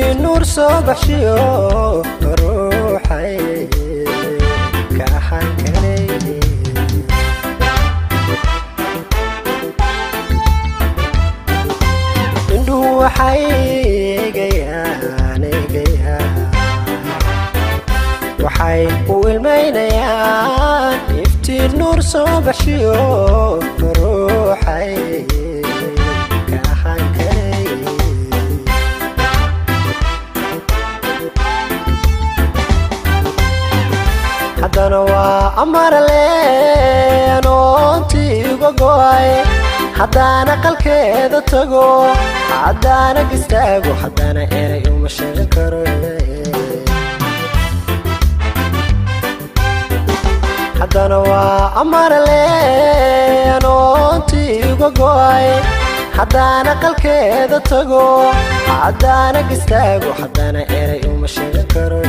iftiin nuur soo baxshiyo ruuxay ka ahaan karay indhuhu waxay eegayaan waxay u ilmaynayaan iftiin nuur soo baxshiyo ruuxay ka ahaan karay haddana waa amarale anoontii uga go'ay haddana qalkeeda tago haddana gistaago haddana eray uma sheegan karo haddana waa amarale anoontii uga go'ay haddana qalkeeda tago haddana gistaago haddana eray uma sheegan karo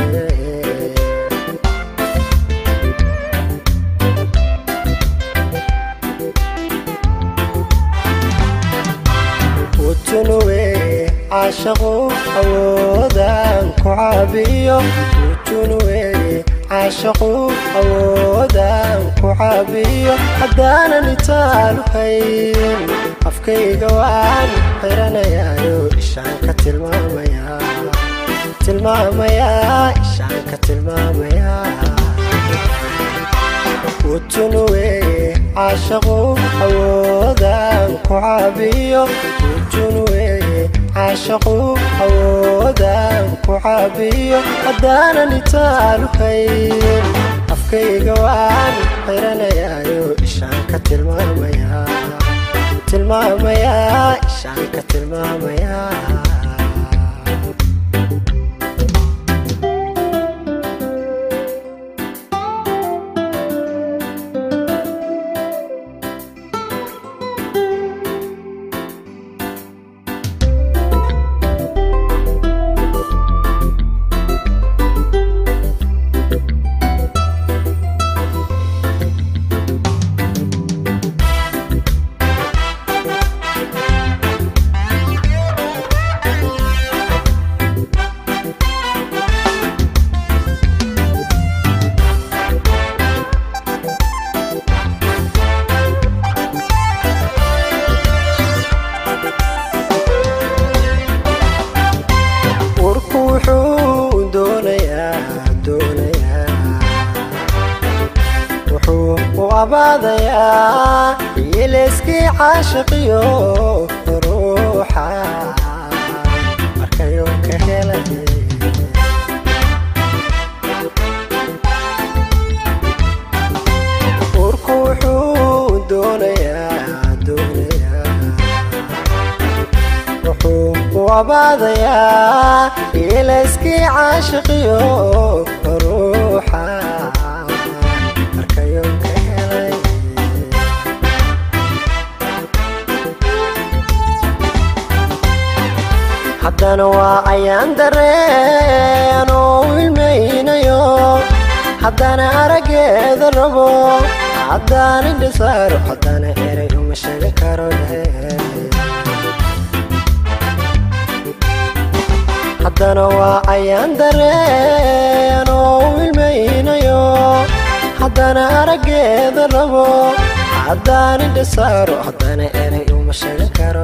وتنوي عاشقو أودان كعابيو وتنوي عاشقو أودان كعابيو حدانا نتالو هين أفكي قوان حيرانا يايو إشانك تلماميا إشانك تلماميا وتنوي عاشقو أودان كعابيو وتنوي عاشقو أودان كعابيو حدانا نتالو هين أفكي قوان حيرانا يايو إشانك تلماميا إشانك تلماميا وعباديا يلسكي عاشقيو روحا مركيو كهلتي وركوحو دونيا روحو وعباديا يلسكي عاشقيو روحا haddana waa ayaan dareen oo ilmaynayo haddana arageeda rabo haddana indhisaaro haddana eray uma sheegan karo haddana waa ayaan dareen oo ilmaynayo haddana arageeda rabo haddana indhisaaro haddana eray uma sheegan karo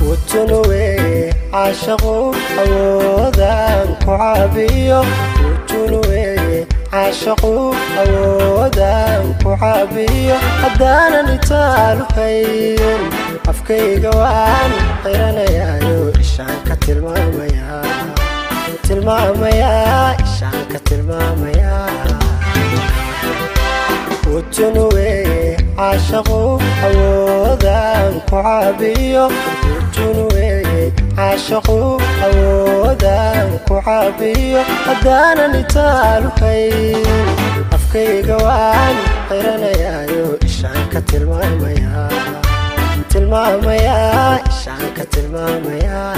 وتنوي عاشقو أودان كعابيو وتنوي عاشقو أودان كعابيو حدانا نتالو هين أفكي قوان حيرانا يايو إشانك تلماميا إشانك تلماميا وتنوي عاشقو أودان كعابيو وتنوي عاشقو أودان كعابيو حدانا نتالو هين أفكي قوان حيرانا يايو إشانك تلماميا إشانك تلماميا